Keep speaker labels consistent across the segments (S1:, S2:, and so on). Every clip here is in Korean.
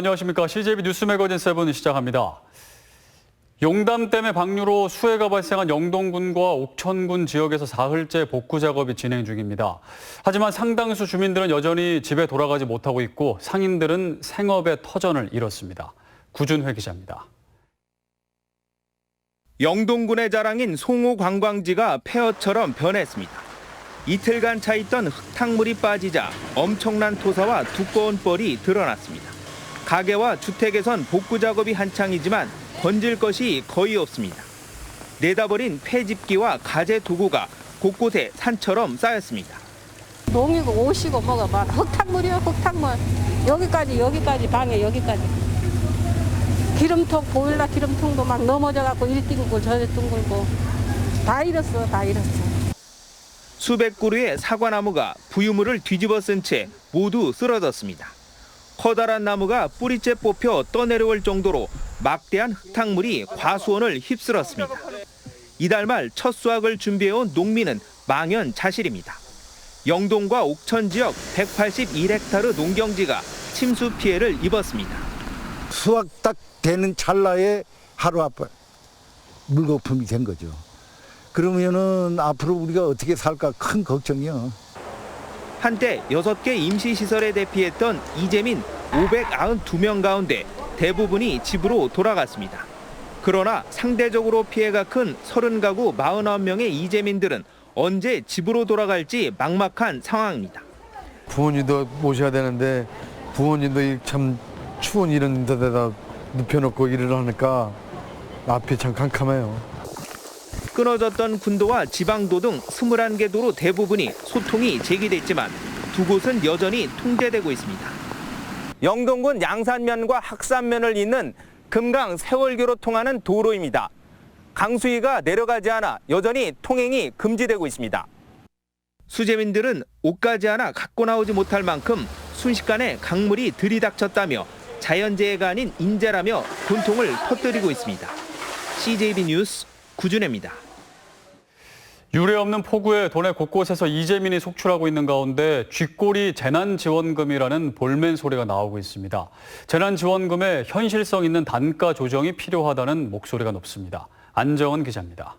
S1: 안녕하십니까. CJB 뉴스 매거진 7 시작합니다. 용담댐의 방류로 수해가 발생한 영동군과 옥천군 지역에서 사흘째 복구 작업이 진행 중입니다. 하지만 상당수 주민들은 여전히 집에 돌아가지 못하고 있고 상인들은 생업의 터전을 잃었습니다. 구준회 기자입니다.
S2: 영동군의 자랑인 송호 관광지가 폐허처럼 변했습니다. 이틀간 차있던 흙탕물이 빠지자 엄청난 토사와 두꺼운 뻘이 드러났습니다. 가게와 주택에선 복구 작업이 한창이지만 건질 것이 거의 없습니다. 내다버린 폐집기와 가재 도구가 곳곳에 산처럼 쌓였습니다.
S3: 농이고 옷이고 뭐가 막 흙탕물이요, 흙탕물. 여기까지 방에 여기까지. 기름통, 보일러 기름통도 막 넘어져갖고 이리 띵고 저리 둥글고 다 잃었어.
S2: 수백 그루의 사과나무가 부유물을 뒤집어 쓴 채 모두 쓰러졌습니다. 커다란 나무가 뿌리째 뽑혀 떠내려올 정도로 막대한 흙탕물이 과수원을 휩쓸었습니다. 이달 말 첫 수확을 준비해온 농민은 망연자실입니다. 영동과 옥천 지역 181헥타르 농경지가 침수 피해를 입었습니다.
S4: 수확 딱 되는 찰나에 하루 앞에 물거품이 된 거죠. 그러면은 앞으로 우리가 어떻게 살까 큰 걱정이요.
S2: 한때 6개 임시시설에 대피했던 이재민 592명 가운데 대부분이 집으로 돌아갔습니다. 그러나 상대적으로 피해가 큰 30가구 49명의 이재민들은 언제 집으로 돌아갈지 막막한 상황입니다.
S5: 부모님도 모셔야 되는데 부모님도 참 추운 이런 데다 눕혀놓고 일을 하니까 앞이 참 캄캄해요.
S2: 끊어졌던 군도와 지방도 등 21개 도로 대부분이 소통이 재개됐지만 두 곳은 여전히 통제되고 있습니다. 영동군 양산면과 학산면을 잇는 금강 세월교로 통하는 도로입니다. 강수위가 내려가지 않아 여전히 통행이 금지되고 있습니다. 수재민들은 옷가지 하나 갖고 나오지 못할 만큼 순식간에 강물이 들이닥쳤다며 자연재해가 아닌 인재라며 분통을 터뜨리고 있습니다. CJB 뉴스 구준혜입니다.
S1: 유례 없는 폭우에 도내 곳곳에서 이재민이 속출하고 있는 가운데 쥐꼬리 재난지원금이라는 볼멘 소리가 나오고 있습니다. 재난지원금에 현실성 있는 단가 조정이 필요하다는 목소리가 높습니다. 안정은 기자입니다.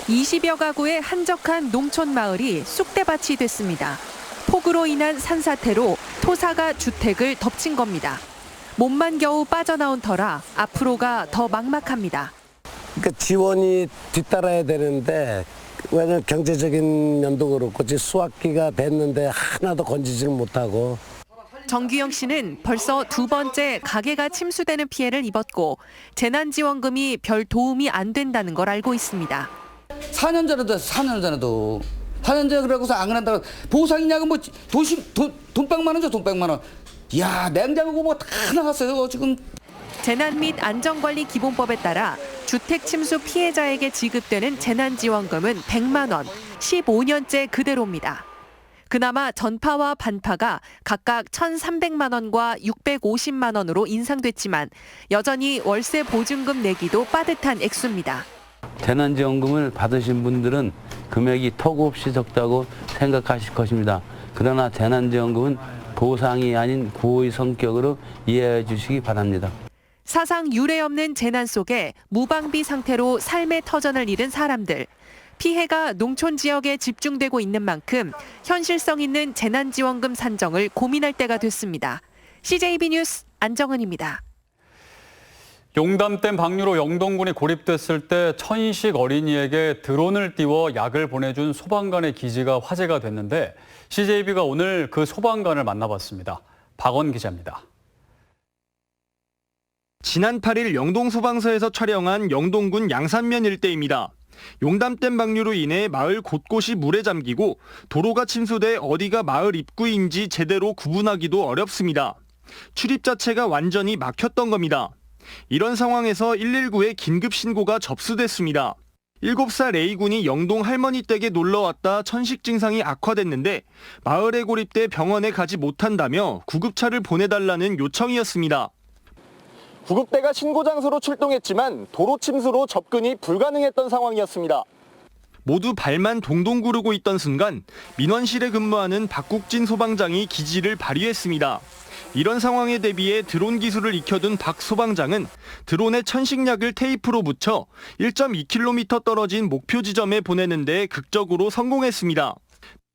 S6: 20여 가구의 한적한 농촌 마을이 쑥대밭이 됐습니다. 폭우로 인한 산사태로 토사가 주택을 덮친 겁니다. 몸만 겨우 빠져나온 터라 앞으로가 더 막막합니다.
S7: 그러니까 지원이 뒤따라야 되는데 왜냐면 경제적인 면도 그렇고 지금 수확기가 됐는데 하나도 건지지를 못하고.
S6: 정규영 씨는 벌써 2번째 가게가 침수되는 피해를 입었고 재난지원금이 별 도움이 안 된다는 걸 알고 있습니다.
S8: 4년 전에도 그러고서 안 그런다고 보상이냐고 뭐 돈백만 원죠, 돈백만 원. 이야, 냉장고 뭐 다 나갔어요 지금.
S6: 재난 및 안전관리기본법에 따라 주택 침수 피해자에게 지급되는 재난지원금은 100만 원, 15년째 그대로입니다. 그나마 전파와 반파가 각각 1,300만 원과 650만 원으로 인상됐지만 여전히 월세 보증금 내기도 빠듯한 액수입니다.
S9: 재난지원금을 받으신 분들은 금액이 턱없이 적다고 생각하실 것입니다. 그러나 재난지원금은 보상이 아닌 구호의 성격으로 이해해 주시기 바랍니다.
S6: 사상 유례 없는 재난 속에 무방비 상태로 삶의 터전을 잃은 사람들. 피해가 농촌 지역에 집중되고 있는 만큼 현실성 있는 재난지원금 산정을 고민할 때가 됐습니다. CJB 뉴스 안정은입니다.
S1: 용담댐 방류로 영동군이 고립됐을 때 천식 어린이에게 드론을 띄워 약을 보내준 소방관의 기지가 화제가 됐는데 CJB가 오늘 그 소방관을 만나봤습니다. 박원 기자입니다.
S2: 지난 8일 영동소방서에서 촬영한 영동군 양산면 일대입니다. 용담댐 방류로 인해 마을 곳곳이 물에 잠기고 도로가 침수돼 어디가 마을 입구인지 제대로 구분하기도 어렵습니다. 출입 자체가 완전히 막혔던 겁니다. 이런 상황에서 119에 긴급 신고가 접수됐습니다. 7살 A군이 영동 할머니 댁에 놀러왔다 천식 증상이 악화됐는데 마을에 고립돼 병원에 가지 못한다며 구급차를 보내달라는 요청이었습니다. 구급대가 신고 장소로 출동했지만 도로 침수로 접근이 불가능했던 상황이었습니다. 모두 발만 동동 구르고 있던 순간 민원실에 근무하는 박국진 소방장이 기지를 발휘했습니다. 이런 상황에 대비해 드론 기술을 익혀둔 박 소방장은 드론에 천식약을 테이프로 붙여 1.2km 떨어진 목표 지점에 보내는 데 극적으로 성공했습니다.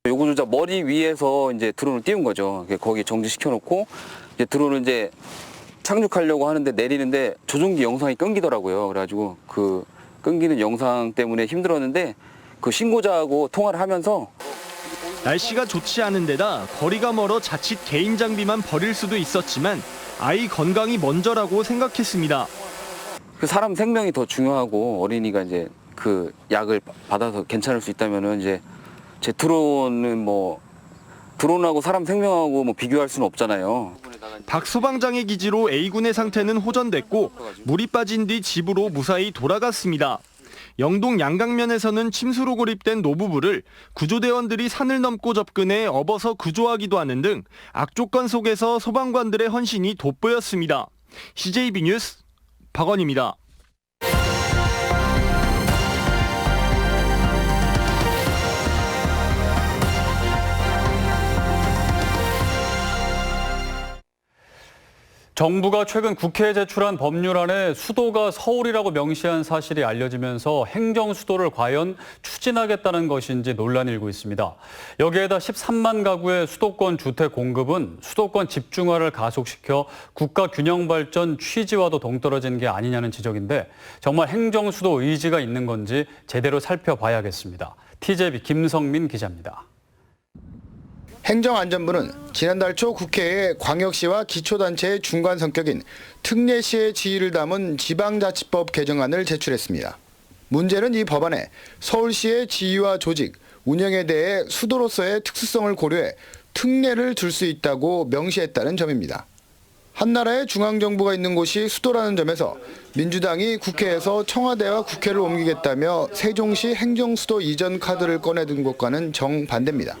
S8: 요구조작 머리 위에서 이제 드론을 띄운 거죠. 거기 정지시켜 놓고 이제 드론을 이제 착륙하려고 하는데 내리는데 조종기 영상이 끊기더라고요. 그래가지고 그 끊기는 영상 때문에 힘들었는데 그 신고자하고 통화를 하면서
S2: 날씨가 좋지 않은 데다 거리가 멀어 자칫 개인 장비만 버릴 수도 있었지만 아이 건강이 먼저라고 생각했습니다.
S8: 그 사람 생명이 더 중요하고 어린이가 이제 그 약을 받아서 괜찮을 수 있다면은 이제 제 드론은 뭐 드론하고 사람 생명하고 뭐 비교할 수는 없잖아요.
S2: 박 소방장의 기지로 A군의 상태는 호전됐고 물이 빠진 뒤 집으로 무사히 돌아갔습니다. 영동 양강면에서는 침수로 고립된 노부부를 구조대원들이 산을 넘고 접근해 업어서 구조하기도 하는 등 악조건 속에서 소방관들의 헌신이 돋보였습니다. CJB 뉴스 박원입니다.
S1: 정부가 최근 국회에 제출한 법률안에 수도가 서울이라고 명시한 사실이 알려지면서 행정 수도를 과연 추진하겠다는 것인지 논란이 일고 있습니다. 여기에다 13만 가구의 수도권 주택 공급은 수도권 집중화를 가속시켜 국가 균형 발전 취지와도 동떨어진 게 아니냐는 지적인데 정말 행정 수도 의지가 있는 건지 제대로 살펴봐야겠습니다. TJB 김성민 기자입니다.
S10: 행정안전부는 지난달 초 국회에 광역시와 기초단체의 중간 성격인 특례시의 지위를 담은 지방자치법 개정안을 제출했습니다. 문제는 이 법안에 서울시의 지위와 조직, 운영에 대해 수도로서의 특수성을 고려해 특례를 줄 수 있다고 명시했다는 점입니다. 한나라의 중앙정부가 있는 곳이 수도라는 점에서 민주당이 국회에서 청와대와 국회를 옮기겠다며 세종시 행정수도 이전 카드를 꺼내든 것과는 정반대입니다.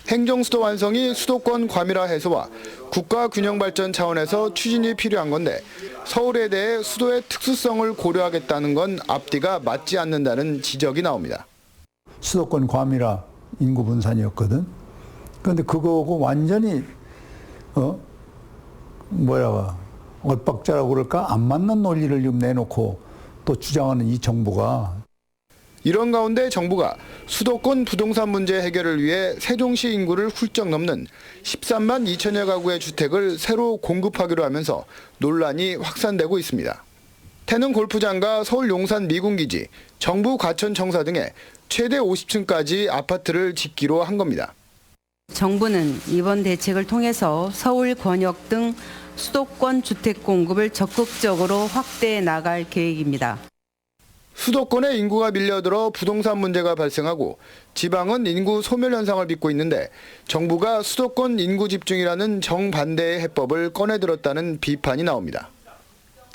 S10: 행정수도 완성이 수도권 과밀화 해소와 국가 균형 발전 차원에서 추진이 필요한 건데 서울에 대해 수도의 특수성을 고려하겠다는 건 앞뒤가 맞지 않는다는 지적이 나옵니다.
S11: 수도권 과밀화 인구 분산이었거든. 그런데 그거하고 완전히 엇박자라고 그럴까? 안 맞는 논리를 좀 내놓고 또 주장하는 이 정부가
S10: 이런 가운데 정부가 수도권 부동산 문제 해결을 위해 세종시 인구를 훌쩍 넘는 13만 2천여 가구의 주택을 새로 공급하기로 하면서 논란이 확산되고 있습니다. 태릉 골프장과 서울 용산 미군기지, 정부 과천청사 등에 최대 50층까지 아파트를 짓기로 한 겁니다.
S12: 정부는 이번 대책을 통해서 서울 권역 등 수도권 주택 공급을 적극적으로 확대해 나갈 계획입니다.
S10: 수도권에 인구가 밀려들어 부동산 문제가 발생하고 지방은 인구 소멸 현상을 빚고 있는데 정부가 수도권 인구 집중이라는 정반대의 해법을 꺼내들었다는 비판이 나옵니다.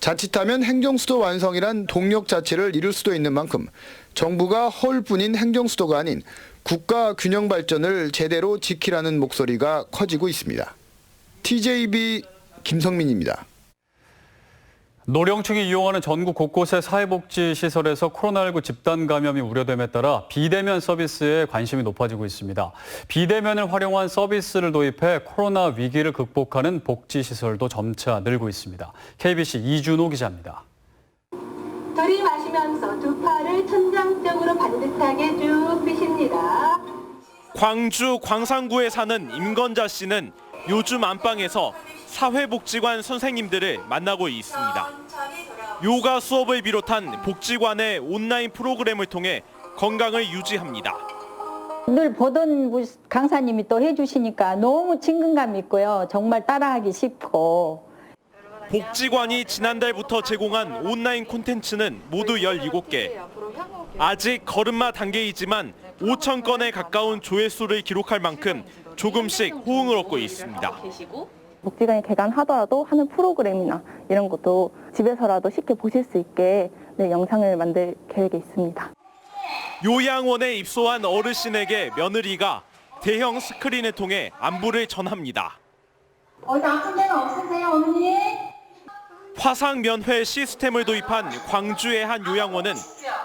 S10: 자칫하면 행정수도 완성이란 동력 자체를 이룰 수도 있는 만큼 정부가 허울뿐인 행정수도가 아닌 국가 균형 발전을 제대로 지키라는 목소리가 커지고 있습니다. TJB 김성민입니다.
S1: 노령층이 이용하는 전국 곳곳의 사회복지시설에서 코로나19 집단 감염이 우려됨에 따라 비대면 서비스에 관심이 높아지고 있습니다. 비대면을 활용한 서비스를 도입해 코로나 위기를 극복하는 복지시설도 점차 늘고 있습니다. KBC 이준호 기자입니다.
S13: 들이마시면서 두 팔을 천장적으로 반듯하게 쭉 펴십니다.
S14: 광주 광산구에 사는 임건자 씨는 요즘 안방에서 사회복지관 선생님들을 만나고 있습니다. 요가 수업을 비롯한 복지관의 온라인 프로그램을 통해 건강을 유지합니다.
S15: 늘 보던 강사님이 또 해주시니까 너무 친근감 있고요. 정말 따라하기 쉽고.
S14: 복지관이 지난달부터 제공한 온라인 콘텐츠는 모두 17개. 아직 걸음마 단계이지만 5천 건에 가까운 조회수를 기록할 만큼 조금씩 호응을 얻고 있습니다.
S16: 복지관이 개관하더라도 하는 프로그램이나 이런 것도 집에서라도 쉽게 보실 수 있게 영상을 만들 계획에 있습니다.
S14: 요양원에 입소한 어르신에게 며느리가 대형 스크린을 통해 안부를 전합니다.
S16: 어디 아픈 데는 없으세요, 어머니?
S14: 화상 면회 시스템을 도입한 광주의 한 요양원은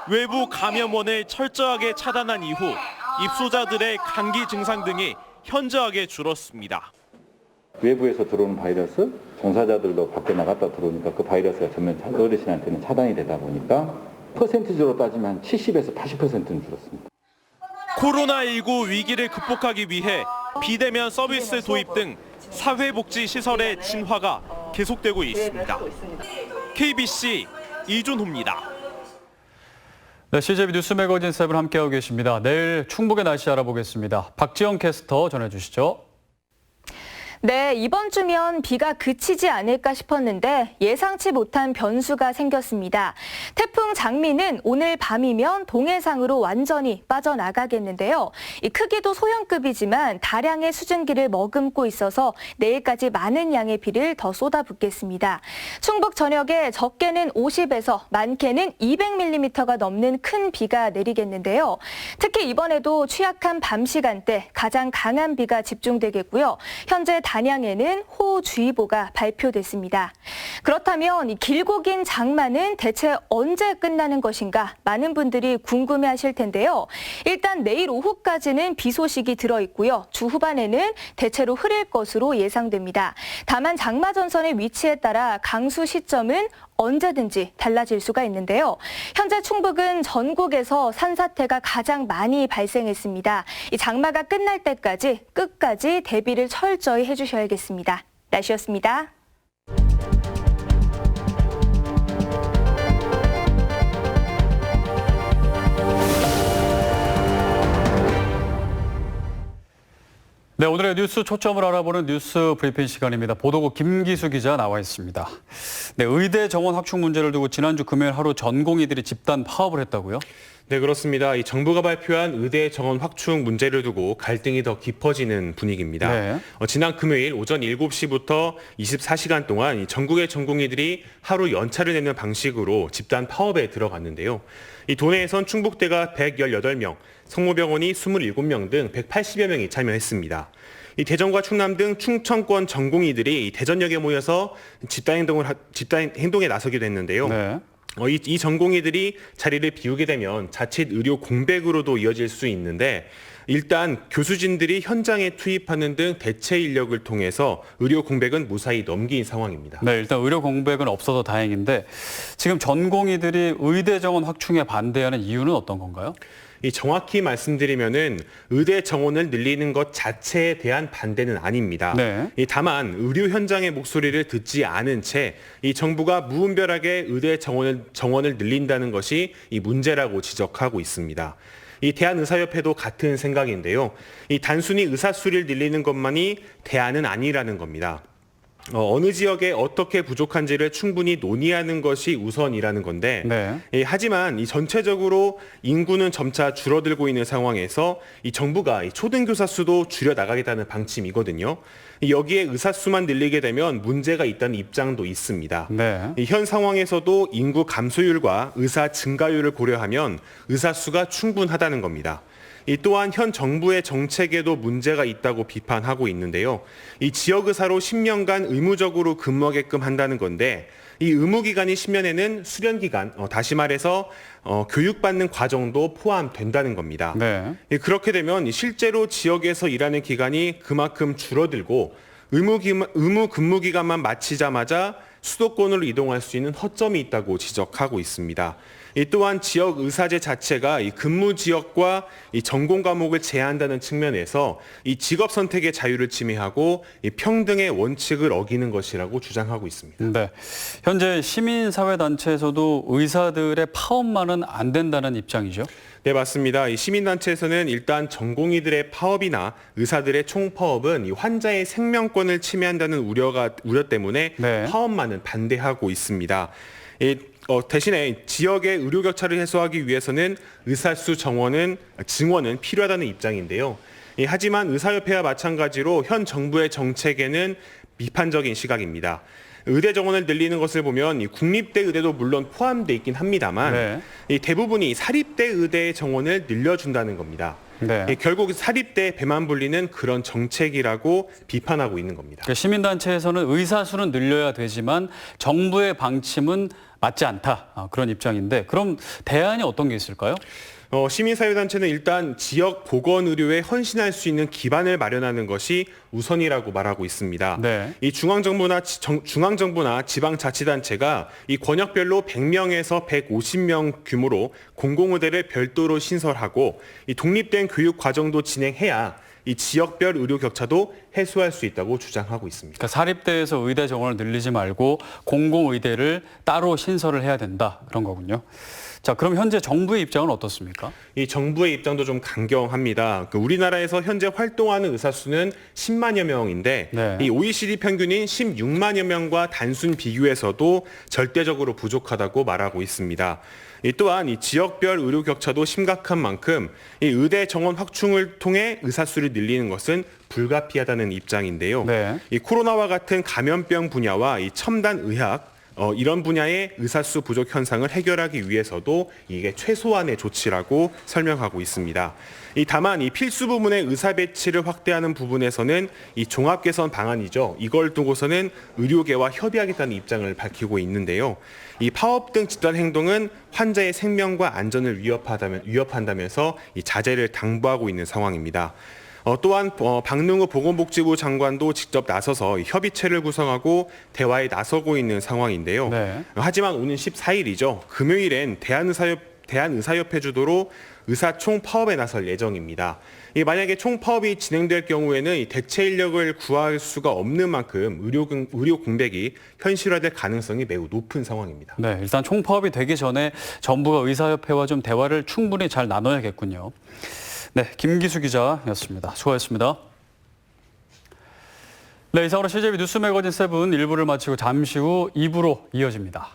S14: 외부 감염원을 철저하게 차단한 이후 입소자들의 감기 증상 등이 현저하게 줄었습니다.
S17: 외부에서 들어오는 바이러스, 종사자들도 밖에 나갔다 들어오니까 그 바이러스가 전면 어르신한테는 차단이 되다 보니까 퍼센티지로 따지면 한 70에서 80%는 줄었습니다.
S14: 코로나19 위기를 극복하기 위해 비대면 서비스 도입 등 사회복지시설의 진화가 계속되고 있습니다. KBC 이준호입니다.
S1: 네, CJB 뉴스 매거진 7 함께하고 계십니다. 내일 충북의 날씨 알아보겠습니다. 박지영 캐스터 전해주시죠.
S18: 네, 이번 주면 비가 그치지 않을까 싶었는데 예상치 못한 변수가 생겼습니다. 태풍 장미는 오늘 밤이면 동해상으로 완전히 빠져나가겠는데요. 이 크기도 소형급이지만 다량의 수증기를 머금고 있어서 내일까지 많은 양의 비를 더 쏟아붓겠습니다. 충북 전역에 적게는 50에서 많게는 200mm가 넘는 큰 비가 내리겠는데요. 특히 이번에도 취약한 밤 시간대 가장 강한 비가 집중되겠고요. 현재 단양에는 호우주의보가 발표됐습니다. 그렇다면 이 길고 긴 장마는 대체 언제 끝나는 것인가 많은 분들이 궁금해하실 텐데요. 일단 내일 오후까지는 비 소식이 들어있고요. 주 후반에는 대체로 흐릴 것으로 예상됩니다. 다만 장마 전선의 위치에 따라 강수 시점은 언제든지 달라질 수가 있는데요. 현재 충북은 전국에서 산사태가 가장 많이 발생했습니다. 이 장마가 끝날 때까지 끝까지 대비를 철저히 해주셔야겠습니다. 날씨였습니다.
S1: 네, 오늘의 뉴스 초점을 알아보는 뉴스 브리핑 시간입니다. 보도국 김기수 기자 나와 있습니다. 네, 의대 정원 확충 문제를 두고 지난주 금요일 하루 전공의들이 집단 파업을 했다고요?
S19: 네, 그렇습니다. 이 정부가 발표한 의대 정원 확충 문제를 두고 갈등이 더 깊어지는 분위기입니다.
S1: 네.
S19: 지난 금요일 오전 7시부터 24시간 동안 이 전국의 전공의들이 하루 연차를 내는 방식으로 집단 파업에 들어갔는데요. 이 도내에선 충북대가 118명, 성모병원이 27명 등 180여 명이 참여했습니다. 이 대전과 충남 등 충청권 전공의들이 대전역에 모여서 집단 행동에 나서기도 했는데요.
S1: 네.
S19: 이 전공의들이 자리를 비우게 되면 자칫 의료 공백으로도 이어질 수 있는데 일단 교수진들이 현장에 투입하는 등 대체 인력을 통해서 의료 공백은 무사히 넘긴 상황입니다.
S1: 네, 일단 의료 공백은 없어서 다행인데 지금 전공의들이 의대 정원 확충에 반대하는 이유는 어떤 건가요?
S19: 이 정확히 말씀드리면은 의대 정원을 늘리는 것 자체에 대한 반대는 아닙니다.
S1: 네.
S19: 다만 의료 현장의 목소리를 듣지 않은 채 이 정부가 무분별하게 의대 정원을 늘린다는 것이 이 문제라고 지적하고 있습니다. 이 대한의사협회도 같은 생각인데요. 이 단순히 의사 수를 늘리는 것만이 대안은 아니라는 겁니다. 어느 지역에 어떻게 부족한지를 충분히 논의하는 것이 우선이라는 건데
S1: 네.
S19: 하지만 이 전체적으로 인구는 점차 줄어들고 있는 상황에서 이 정부가 이 초등교사 수도 줄여나가겠다는 방침이거든요. 여기에 의사 수만 늘리게 되면 문제가 있다는 입장도 있습니다.
S1: 네.
S19: 현 상황에서도 인구 감소율과 의사 증가율을 고려하면 의사 수가 충분하다는 겁니다. 또한 현 정부의 정책에도 문제가 있다고 비판하고 있는데요. 이 지역의사로 10년간 의무적으로 근무하게끔 한다는 건데 이 의무기간이 10년에는 수련기간, 다시 말해서 교육받는 과정도 포함된다는 겁니다.
S1: 네.
S19: 그렇게 되면 실제로 지역에서 일하는 기간이 그만큼 줄어들고 의무 근무 기간만 마치자마자 수도권으로 이동할 수 있는 허점이 있다고 지적하고 있습니다. 또한 지역 의사제 자체가 이 근무 지역과 이 전공 과목을 제한한다는 측면에서 이 직업 선택의 자유를 침해하고 이 평등의 원칙을 어기는 것이라고 주장하고 있습니다.
S1: 네, 현재 시민사회단체에서도 의사들의 파업만은 안 된다는 입장이죠?
S19: 네, 맞습니다. 이 시민단체에서는 일단 전공의들의 파업이나 의사들의 총파업은 이 환자의 생명권을 침해한다는 우려 때문에
S1: 네.
S19: 파업만은 반대하고 있습니다. 대신에 지역의 의료 격차를 해소하기 위해서는 의사수 증원은 필요하다는 입장인데요. 하지만 의사협회와 마찬가지로 현 정부의 정책에는 비판적인 시각입니다. 의대 정원을 늘리는 것을 보면 국립대 의대도 물론 포함되어 있긴 합니다만 대부분이 사립대 의대의 정원을 늘려준다는 겁니다.
S1: 네.
S19: 결국 사립대 배만 불리는 그런 정책이라고 비판하고 있는 겁니다.
S1: 그러니까 시민단체에서는 의사 수는 늘려야 되지만 정부의 방침은 맞지 않다. 그런 입장인데 그럼 대안이 어떤 게 있을까요?
S19: 시민사회단체는 일단 지역 보건의료에 헌신할 수 있는 기반을 마련하는 것이 우선이라고 말하고 있습니다.
S1: 네.
S19: 이 중앙정부나 지방자치단체가 이 권역별로 100명에서 150명 규모로 공공의대를 별도로 신설하고 이 독립된 교육 과정도 진행해야 이 지역별 의료 격차도 해소할 수 있다고 주장하고 있습니다.
S1: 그러니까 사립대에서 의대 정원을 늘리지 말고 공공의대를 따로 신설을 해야 된다, 그런 거군요. 자, 그럼 현재 정부의 입장은 어떻습니까?
S19: 이 정부의 입장도 좀 강경합니다. 우리나라에서 현재 활동하는 의사 수는 10만여 명인데
S1: 네.
S19: 이 OECD 평균인 16만여 명과 단순 비교에서도 절대적으로 부족하다고 말하고 있습니다. 또한 이 지역별 의료 격차도 심각한 만큼 이 의대 정원 확충을 통해 의사 수를 늘리는 것은 불가피하다는 입장인데요.
S1: 네.
S19: 이 코로나와 같은 감염병 분야와 이 첨단 의학 이런 분야의 의사수 부족 현상을 해결하기 위해서도 이게 최소한의 조치라고 설명하고 있습니다. 다만 이 필수 부문의 의사 배치를 확대하는 부분에서는 이 종합 개선 방안이죠. 이걸 두고서는 의료계와 협의하겠다는 입장을 밝히고 있는데요. 이 파업 등 집단 행동은 환자의 생명과 안전을 위협한다면서 이 자제를 당부하고 있는 상황입니다. 또한 박능우 보건복지부 장관도 직접 나서서 협의체를 구성하고 대화에 나서고 있는 상황인데요.
S1: 네.
S19: 하지만 오는 14일이죠. 금요일엔 대한의사협회 주도로 의사 총파업에 나설 예정입니다. 만약에 총파업이 진행될 경우에는 이 대체 인력을 구할 수가 없는 만큼 의료 공백이 현실화될 가능성이 매우 높은 상황입니다.
S1: 네, 일단 총파업이 되기 전에 정부가 의사협회와 좀 대화를 충분히 잘 나눠야겠군요. 네, 김기수 기자였습니다. 수고하셨습니다. 네, 이상으로 CJB 뉴스 매거진 7 1부를 마치고 잠시 후 2부로 이어집니다.